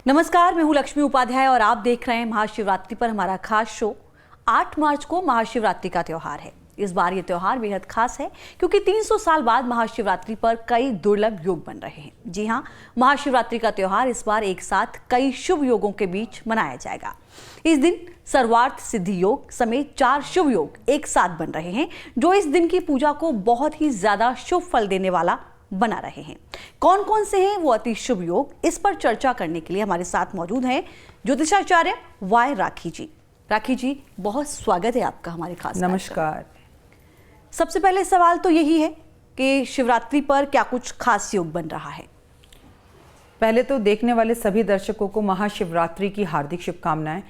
नमस्कार, मैं हूं लक्ष्मी उपाध्याय और आप देख रहे हैं महाशिवरात्रि पर हमारा खास शो। 8 मार्च को महाशिवरात्रि का त्यौहार है। इस बार ये त्यौहार बेहद खास है क्योंकि 300 साल बाद महाशिवरात्रि पर कई दुर्लभ योग बन रहे हैं। जी हां, महाशिवरात्रि का त्यौहार इस बार एक साथ कई शुभ योगों के बीच मनाया जाएगा। इस दिन सर्वार्थ सिद्धि योग समेत 4 शुभ योग एक साथ बन रहे हैं, जो इस दिन की पूजा को बहुत ही ज्यादा शुभ फल देने वाला बना रहे हैं। कौन कौन से हैं वो अति शुभ योग, इस पर चर्चा करने के लिए हमारे साथ मौजूद हैं ज्योतिषाचार्य वाई राखी जी। राखी जी, बहुत स्वागत है आपका हमारे खास। नमस्कार। सबसे पहले सवाल तो यही है कि शिवरात्रि पर क्या कुछ खास योग बन रहा है? पहले तो देखने वाले सभी दर्शकों को महाशिवरात्रि की हार्दिक शुभकामनाएं।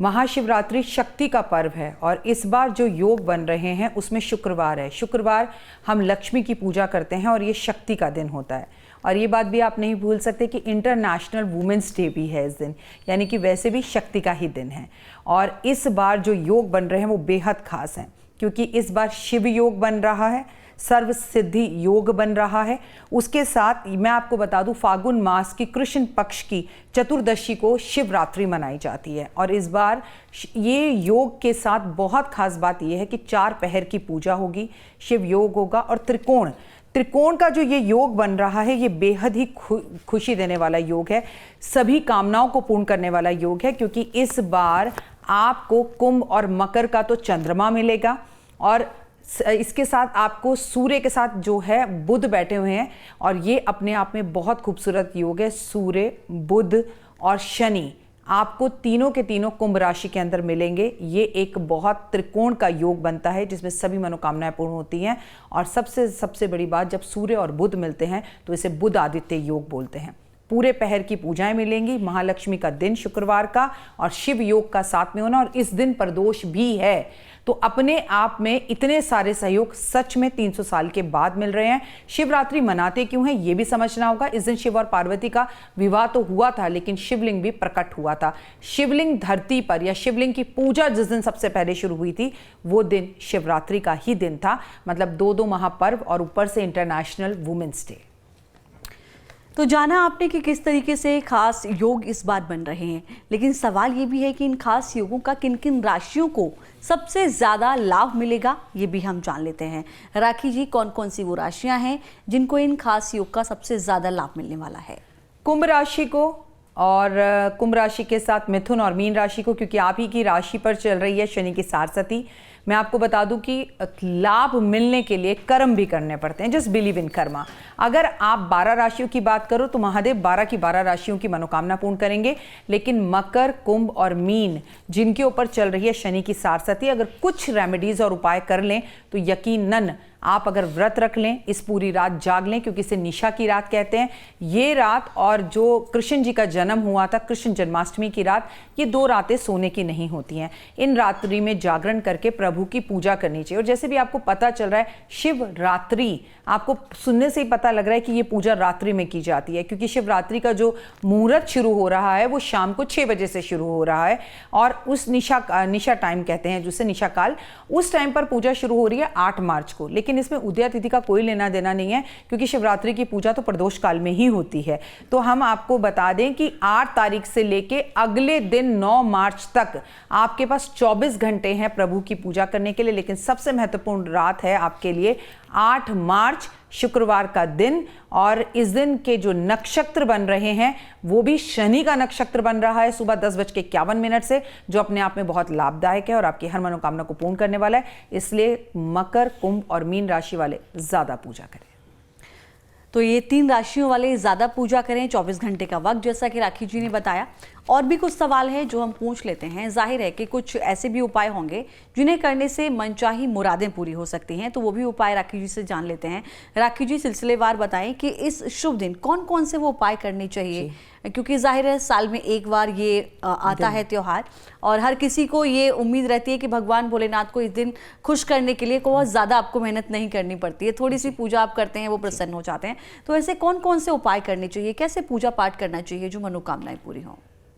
महाशिवरात्रि शक्ति का पर्व है और इस बार जो योग बन रहे हैं उसमें शुक्रवार है। शुक्रवार हम लक्ष्मी की पूजा करते हैं और ये शक्ति का दिन होता है। और ये बात भी आप नहीं भूल सकते कि इंटरनेशनल वुमेंस डे भी है इस दिन, यानी कि वैसे भी शक्ति का ही दिन है। और इस बार जो योग बन रहे हैं वो बेहद खास हैं क्योंकि इस बार शिव योग बन रहा है, सर्व सिद्धि योग बन रहा है। उसके साथ मैं आपको बता दूं, फागुन मास की कृष्ण पक्ष की चतुर्दशी को शिवरात्रि मनाई जाती है। और इस बार ये योग के साथ बहुत खास बात यह है कि 4 पहर की पूजा होगी, शिव योग होगा और त्रिकोण का जो ये योग बन रहा है ये बेहद ही खुशी देने वाला योग है, सभी कामनाओं को पूर्ण करने वाला योग है क्योंकि इस बार आपको कुंभ और मकर का तो चंद्रमा मिलेगा और इसके साथ आपको सूर्य के साथ जो है बुध बैठे हुए हैं और ये अपने आप में बहुत खूबसूरत योग है। सूर्य, बुध और शनि आपको तीनों के तीनों कुंभ राशि के अंदर मिलेंगे। ये एक बहुत त्रिकोण का योग बनता है जिसमें सभी मनोकामनाएं पूर्ण होती हैं। और सबसे बड़ी बात, जब सूर्य और बुध मिलते हैं तो इसे बुध आदित्य योग बोलते हैं। पूरे पहर की पूजाएं मिलेंगी, महालक्ष्मी का दिन शुक्रवार का और शिव योग का साथ में होना, और इस दिन प्रदोष भी है। तो अपने आप में इतने सारे सहयोग सच में 300 साल के बाद मिल रहे हैं। शिवरात्रि मनाते क्यों हैं ये भी समझना होगा। इस दिन शिव और पार्वती का विवाह तो हुआ था लेकिन शिवलिंग भी प्रकट हुआ था। शिवलिंग धरती पर या शिवलिंग की पूजा जिस दिन सबसे पहले शुरू हुई थी वो दिन शिवरात्रि का ही दिन था। मतलब 2 महापर्व और ऊपर से इंटरनेशनल वुमेन्स डे। तो जाना आपने कि किस तरीके से खास योग इस बार बन रहे हैं, लेकिन सवाल ये भी है कि इन खास योगों का किन किन राशियों को सबसे ज़्यादा लाभ मिलेगा, ये भी हम जान लेते हैं। राखी जी, कौन कौन सी वो राशियां हैं जिनको इन खास योग का सबसे ज़्यादा लाभ मिलने वाला है? कुंभ राशि को, और कुंभ राशि के साथ मिथुन और मीन राशि को, क्योंकि आप ही की राशि पर चल रही है शनि की सारसती। मैं आपको बता दूं कि लाभ मिलने के लिए कर्म भी करने पड़ते हैं। Just believe in Karma. अगर आप 12 राशियों की बात करो तो महादेव 12 की 12 राशियों की मनोकामना पूर्ण करेंगे। लेकिन मकर, कुंभ और मीन जिनके ऊपर चल रही है शनि की सारसती, अगर कुछ रेमेडीज और उपाय कर लें तो यकीनन आप अगर व्रत रख लें, इस पूरी रात जाग लें, क्योंकि इसे निशा की रात कहते हैं ये रात, और जो कृष्ण जी का जन्म हुआ था कृष्ण जन्माष्टमी की रात, ये 2 रातें सोने की नहीं होती हैं। इन रात्रि में जागरण करके प्रभु की पूजा करनी चाहिए। और जैसे भी आपको पता चल रहा है शिवरात्रि, आपको सुनने से ही पता लग रहा है कि ये पूजा रात्रि में की जाती है क्योंकि शिवरात्रि का जो मुहूर्त शुरू हो रहा है वो शाम को 6 बजे से शुरू हो रहा है। और उस निशा टाइम कहते हैं जिसे निशा काल, उस टाइम पर पूजा शुरू हो रही है 8 मार्च को। लेकिन इसमें उदया तिथि का कोई लेना देना नहीं है क्योंकि शिवरात्रि की पूजा तो प्रदोष काल में ही होती है। तो हम आपको बता दें कि 8 तारीख से लेके अगले दिन 9 मार्च तक आपके पास 24 घंटे हैं प्रभु की पूजा करने के लिए। लेकिन सबसे महत्वपूर्ण रात है आपके लिए 8 मार्च शुक्रवार का दिन, और इस दिन के जो नक्षत्र बन रहे हैं वो भी शनि का नक्षत्र बन रहा है सुबह 10:51 से, जो अपने आप में बहुत लाभदायक है और आपकी हर मनोकामना को पूर्ण करने वाला है। इसलिए मकर, कुंभ और मीन राशि वाले ज्यादा पूजा करें। तो ये 3 राशियों वाले ज़्यादा पूजा करें। 24 घंटे का वक्त जैसा कि राखी जी ने बताया। और भी कुछ सवाल है जो हम पूछ लेते हैं। जाहिर है कि कुछ ऐसे भी उपाय होंगे जिन्हें करने से मनचाही मुरादें पूरी हो सकती हैं, तो वो भी उपाय राखी जी से जान लेते हैं। राखी जी, सिलसिलेवार बताएं कि इस शुभ दिन कौन कौन से वो उपाय करने चाहिए, क्योंकि जाहिर है साल में एक बार ये आता है त्यौहार और हर किसी को ये उम्मीद रहती है कि भगवान भोलेनाथ को इस दिन खुश करने के लिए बहुत ज़्यादा आपको मेहनत नहीं करनी पड़ती है, थोड़ी सी पूजा आप करते हैं वो प्रसन्न हो जाते हैं। तो ऐसे कौन कौन से उपाय करने चाहिए, कैसे पूजा पाठ करना चाहिए जो मनोकामनाएं पूरी हों?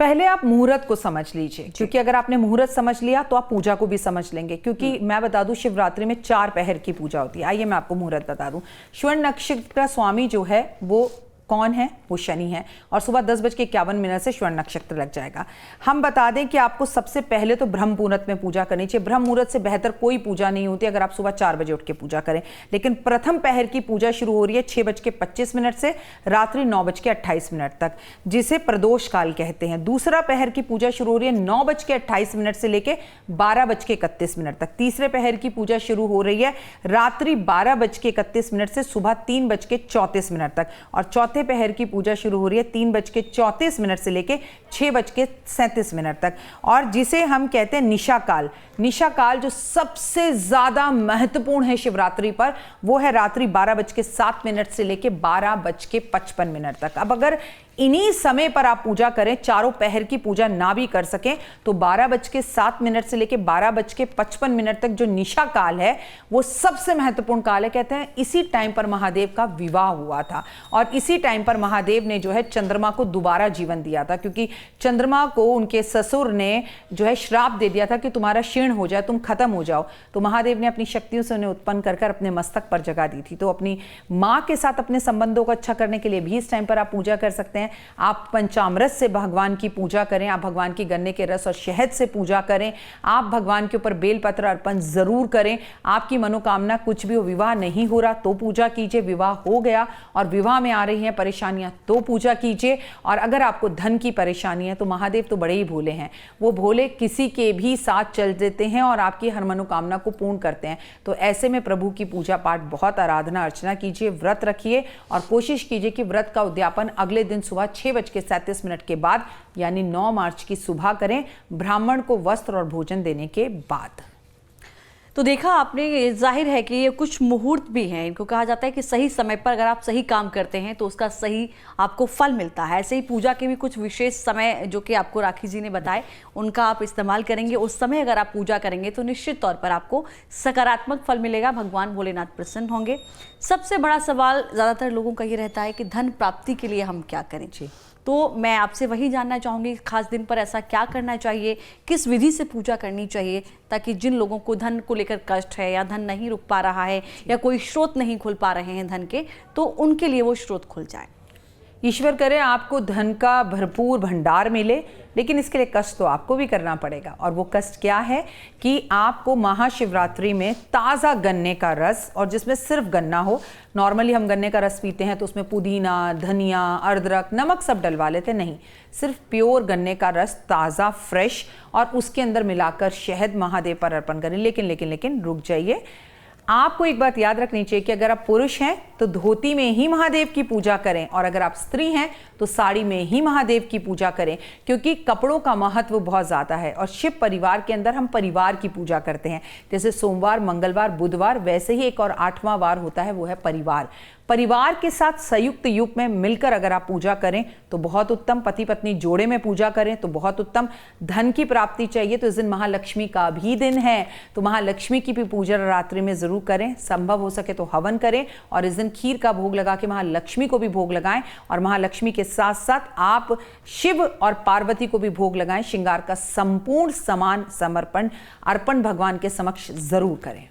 पहले आप मुहूर्त को समझ लीजिए, क्योंकि अगर आपने मुहूर्त समझ लिया तो आप पूजा को भी समझ लेंगे। क्योंकि मैं बता दूं शिवरात्रि में 4 पहर की पूजा होती है। आइए मैं आपको मुहूर्त बता दूं। स्वर्ण नक्षत्र का स्वामी जो है वो कौन है? वो शनि है। और सुबह 10:51 से श्रवण नक्षत्र लग जाएगा। हम बता दें कि आपको सबसे पहले तो ब्रह्म मुहूर्त में पूजा करनी चाहिए। ब्रह्म मुहूर्त से बेहतर कोई पूजा नहीं होती अगर आप सुबह 4 बजे उठ के पूजा करें। लेकिन प्रथम पहर की पूजा शुरू हो रही है 6:25 से रात्रि 9:28 तक, जिसे प्रदोष काल कहते हैं। दूसरा पहर की पूजा शुरू हो रही है 9:28 से लेके 12:31 तक। तीसरे पहर की पूजा शुरू हो रही है रात्रि 12:31 से सुबह 3:34 तक। और चौथे पहर की पूजा शुरू हो रही है 3:34 से लेके 6:37 तक। और जिसे हम कहते हैं निशा काल। निशा काल जो सबसे ज्यादा महत्वपूर्ण है शिवरात्रि पर, वो है रात्रि 12:07 से लेके 12:55 तक। अब अगर इन्हीं समय पर आप पूजा करें, चारों पहर की पूजा ना भी कर सकें, तो 12:07 से लेके 12:55 तक जो निशा काल है वो सबसे महत्वपूर्ण काल है। कहते हैं इसी टाइम पर महादेव का विवाह हुआ था और इसी टाइम पर महादेव ने जो है चंद्रमा को दोबारा जीवन दिया था, क्योंकि चंद्रमा को उनके ससुर ने जो है श्राप दे दिया था कि तुम्हारा क्षीण हो जाए, तुम खत्म हो जाओ। तो महादेव ने अपनी शक्तियों से उन्हें उत्पन्न कर अपने मस्तक पर जगा दी थी। तो अपनी माँ के साथ अपने संबंधों को अच्छा करने के लिए भी इस टाइम पर आप पूजा कर सकते हैं। आप पंचामृत से भगवान की पूजा करें, आप भगवान की गन्ने के रस और शहद से पूजा करें, आप भगवान के ऊपर बेलपत्र अर्पण जरूर करें। आपकी मनोकामना कुछ भी हो, विवाह नहीं हो रहा तो पूजा कीजिए, विवाह हो गया और विवाह में आ रही हैं परेशानियां तो पूजा कीजिए। और अगर आपको धन की परेशानी है तो महादेव तो बड़े ही भोले हैं, वो भोले किसी के भी साथ चल देते हैं और आपकी हर मनोकामना को पूर्ण करते हैं। तो ऐसे में प्रभु की पूजा पाठ, बहुत आराधना अर्चना कीजिए, व्रत रखिए और कोशिश कीजिए कि व्रत का उद्यापन अगले दिन सुबह 6:37 के बाद यानी 9 मार्च की सुबह करें, ब्राह्मण को वस्त्र और भोजन देने के बाद। तो देखा आपने, जाहिर है कि ये कुछ मुहूर्त भी हैं। इनको कहा जाता है कि सही समय पर अगर आप सही काम करते हैं तो उसका सही आपको फल मिलता है। ऐसे ही पूजा के भी कुछ विशेष समय जो कि आपको राखी जी ने बताए, उनका आप इस्तेमाल करेंगे, उस समय अगर आप पूजा करेंगे तो निश्चित तौर पर आपको सकारात्मक फल मिलेगा, भगवान भोलेनाथ प्रसन्न होंगे। सबसे बड़ा सवाल ज़्यादातर लोगों का ये रहता है कि धन प्राप्ति के लिए हम क्या करें। तो मैं आपसे वही जानना चाहूँगी, खास दिन पर ऐसा क्या करना चाहिए, किस विधि से पूजा करनी चाहिए, ताकि जिन लोगों को धन को लेकर कष्ट है या धन नहीं रुक पा रहा है या कोई स्रोत नहीं खुल पा रहे हैं धन के, तो उनके लिए वो स्रोत खुल जाए। ईश्वर करे आपको धन का भरपूर भंडार मिले, लेकिन इसके लिए कष्ट तो आपको भी करना पड़ेगा। और वो कष्ट क्या है कि आपको महाशिवरात्रि में ताज़ा गन्ने का रस, और जिसमें सिर्फ गन्ना हो, नॉर्मली हम गन्ने का रस पीते हैं तो उसमें पुदीना, धनिया, अदरक, नमक सब डलवा लेते, नहीं, सिर्फ प्योर गन्ने का रस ताज़ा फ्रेश और उसके अंदर मिलाकर शहद महादेव पर अर्पण करें। लेकिन रुक जाइए, आपको एक बात याद रखनी चाहिए कि अगर आप पुरुष हैं तो धोती में ही महादेव की पूजा करें और अगर आप स्त्री हैं तो साड़ी में ही महादेव की पूजा करें, क्योंकि कपड़ों का महत्व बहुत ज़्यादा है। और शिव परिवार के अंदर हम परिवार की पूजा करते हैं, जैसे सोमवार, मंगलवार, बुधवार, वैसे ही एक और 8वां वार होता है, वो है परिवार। परिवार के साथ संयुक्त युग में मिलकर अगर आप पूजा करें तो बहुत उत्तम। पति पत्नी जोड़े में पूजा करें तो बहुत उत्तम। धन की प्राप्ति चाहिए तो इस दिन महालक्ष्मी का भी दिन है, तो महालक्ष्मी की भी पूजा रात्रि में जरूर करें। संभव हो सके तो हवन करें और इस दिन खीर का भोग लगा के महालक्ष्मी को भी भोग लगाएं। और महालक्ष्मी के साथ साथ आप शिव और पार्वती को भी भोग लगाएं। श्रृंगार का संपूर्ण समान समर्पण अर्पण भगवान के समक्ष जरूर करें।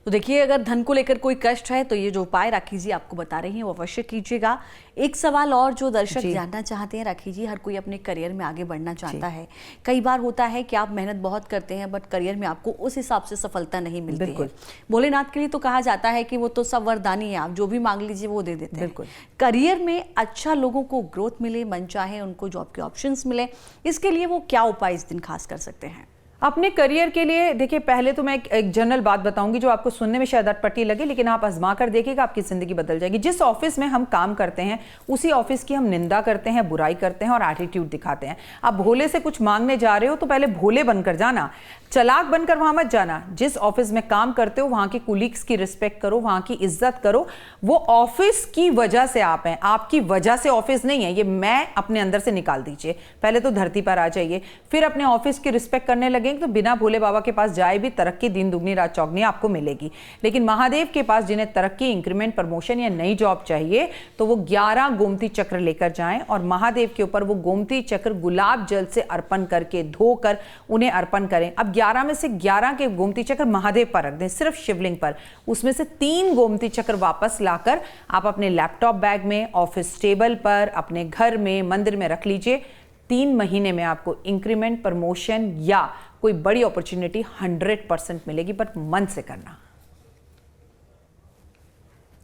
तो देखिए, अगर धन को लेकर कोई कष्ट है तो ये जो उपाय राखी जी आपको बता रही हैं वो अवश्य कीजिएगा। एक सवाल और जो दर्शक जानना चाहते हैं राखी जी, हर कोई अपने करियर में आगे बढ़ना चाहता है। कई बार होता है कि आप मेहनत बहुत करते हैं बट करियर में आपको उस हिसाब से सफलता नहीं मिलती है। भोलेनाथ के लिए तो कहा जाता है कि वो तो सब वरदानी है, आप जो भी मांग लीजिए वो दे देते हैं। करियर में अच्छा लोगों को ग्रोथ मिले, मन चाहे उनको जॉब के ऑप्शंस मिले, इसके लिए वो क्या उपाय इस दिन खास कर सकते हैं? अपने करियर के लिए देखिए, पहले तो मैं एक जनरल बात बताऊंगी जो आपको सुनने में शायद अटपटी लगे, लेकिन आप आजमा कर देखिएगा, आपकी जिंदगी बदल जाएगी। जिस ऑफिस में हम काम करते हैं उसी ऑफिस की हम निंदा करते हैं, बुराई करते हैं और एटीट्यूड दिखाते हैं। आप भोले से कुछ मांगने जा रहे हो तो पहले भोले बनकर जाना, चालाक बनकर वहां मत जाना। जिस ऑफिस में काम करते हो वहां के कुलीग्स की रिस्पेक्ट करो, वहां की इज्जत करो। वो ऑफिस की वजह से आप हैं, आपकी वजह से ऑफिस नहीं है। ये मैं अपने अंदर से निकाल दीजिए। पहले तो धरती पर आ जाइए, फिर अपने ऑफिस की रिस्पेक्ट करने लगे। हैं तो बिना भोले बाबा के पास जाए भी तरक्की दिन दुगनी रात चौगनी आपको मिलेगी। लेकिन महादेव के पास जिन्हें तरक्की, इंक्रीमेंट, प्रमोशन या नई जॉब चाहिए तो वो 11 गोमती चक्र लेकर जाएं और महादेव के ऊपर वो गोमती चक्र गुलाब जल से अर्पण करके धोकर उन्हें अर्पण करें। अब 11 में से 11 के गोमती चक्र महादेव पर रख दें, सिर्फ शिवलिंग पर। उसमें से 3 गोमती चक्र वापस लाकर आप अपने लैपटॉप बैग में, ऑफिस टेबल पर, अपने घर में, मंदिर में रख लीजिए। 3 महीने में आपको इंक्रीमेंट, प्रमोशन या कोई बड़ी अपॉर्चुनिटी 100% मिलेगी, बट मन से करना।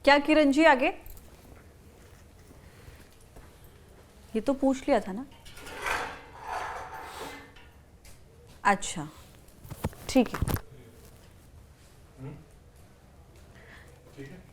क्या किरण जी आगे? ये तो पूछ लिया था ना। अच्छा ठीक है।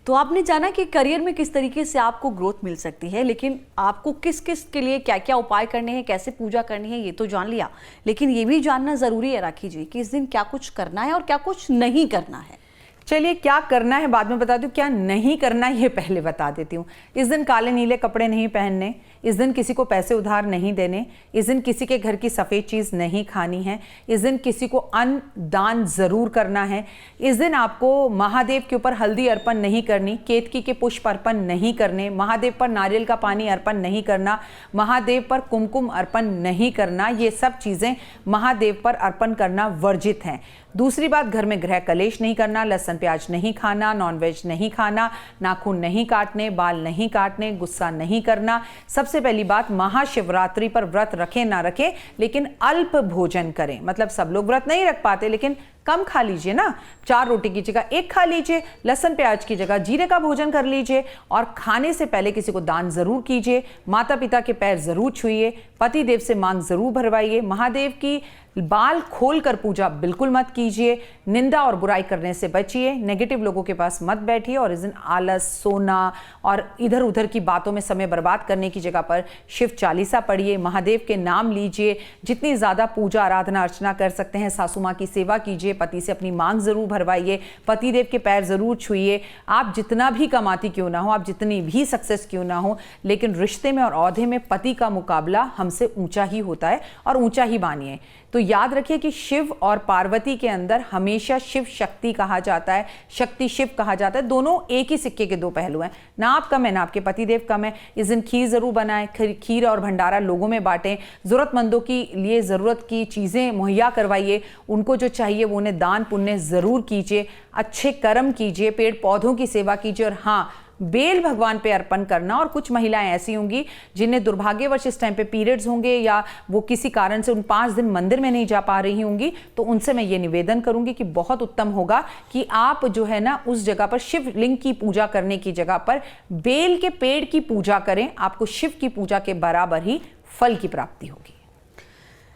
तो आपने जाना कि करियर में किस तरीके से आपको ग्रोथ मिल सकती है, लेकिन आपको किस किस के लिए क्या क्या उपाय करने हैं, कैसे पूजा करनी है, ये तो जान लिया। लेकिन ये भी जानना जरूरी है राखी जी कि इस दिन क्या कुछ करना है और क्या कुछ नहीं करना है। चलिए, क्या करना है बाद में बता दूं, क्या नहीं करना है ये पहले बता देती हूँ। इस दिन काले नीले कपड़े नहीं पहनने, इस दिन किसी को पैसे उधार नहीं देने, इस दिन किसी के घर की सफ़ेद चीज़ नहीं खानी है, इस दिन किसी को अन्न दान ज़रूर करना है, इस दिन आपको महादेव के ऊपर हल्दी अर्पण नहीं करनी, केतकी के पुष्प अर्पण नहीं करने, महादेव पर नारियल का पानी अर्पण नहीं करना, महादेव पर कुमकुम अर्पण नहीं करना। ये सब चीज़ें महादेव पर अर्पण करना वर्जित हैं। दूसरी बात, घर में गृह कलेश नहीं करना, लहसुन प्याज नहीं खाना, नॉनवेज नहीं खाना, नाखून नहीं काटने, बाल नहीं काटने, गुस्सा नहीं करना। सबसे पहली बात, महाशिवरात्रि पर व्रत रखें ना रखें लेकिन अल्प भोजन करें। मतलब सब लोग व्रत नहीं रख पाते लेकिन कम खा लीजिए ना, 4 रोटी की जगह 1 खा लीजिए, लहसुन प्याज की जगह जीरे का भोजन कर लीजिए और खाने से पहले किसी को दान जरूर कीजिए, माता पिता के पैर जरूर छुइए, पति देव से मांग जरूर भरवाइए, महादेव की बाल खोलकर पूजा बिल्कुल मत कीजिए, निंदा और बुराई करने से बचिए, नेगेटिव लोगों के पास मत बैठिए और इस दिन आलस, सोना और इधर उधर की बातों में समय बर्बाद करने की जगह पर शिव चालीसा पढ़िए, महादेव के नाम लीजिए, जितनी ज़्यादा पूजा आराधना अर्चना कर सकते हैं सासू माँ की सेवा कीजिए, पति से अपनी मांग जरूर भरवाइए, पति देव के पैर जरूर छुइए। आप जितना भी कमाती क्यों ना हो, आप जितनी भी सक्सेस क्यों ना हो, लेकिन रिश्ते में और औहदे में पति का मुकाबला हमसे ऊंचा ही होता है और ऊंचा ही मानिए। तो याद रखिए कि शिव और पार्वती के अंदर हमेशा शिव शक्ति कहा जाता है, शक्ति शिव कहा जाता है। दोनों एक ही सिक्के के 2 पहलू हैं। ना आप कम है ना आपके पतिदेव कम है। इस दिन खीर जरूर बनाएं, खीर और भंडारा लोगों में बांटें, जरूरतमंदों के लिए ज़रूरत की चीज़ें मुहैया करवाइए, उनको जो चाहिए वो उन्हें दान पुण्य ज़रूर कीजिए, अच्छे कर्म कीजिए, पेड़ पौधों की सेवा कीजिए और हाँ, बेल भगवान पे अर्पण करना। और कुछ महिलाएं ऐसी होंगी जिन्हें दुर्भाग्यवश इस टाइम पे पीरियड्स होंगे या वो किसी कारण से उन 5 दिन मंदिर में नहीं जा पा रही होंगी, तो उनसे मैं ये निवेदन करूंगी कि बहुत उत्तम होगा कि आप जो है ना उस जगह पर शिवलिंग की पूजा करने की जगह पर बेल के पेड़ की पूजा करें। आपको शिव की पूजा के बराबर ही फल की प्राप्ति होगी।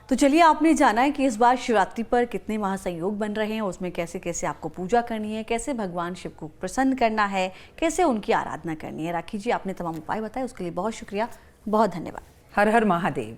तो चलिए, आपने जाना है कि इस बार शिवरात्रि पर कितने महासंयोग बन रहे हैं, उसमें कैसे कैसे आपको पूजा करनी है, कैसे भगवान शिव को प्रसन्न करना है, कैसे उनकी आराधना करनी है। राखी जी, आपने तमाम उपाय बताए, उसके लिए बहुत शुक्रिया, बहुत धन्यवाद। हर हर महादेव।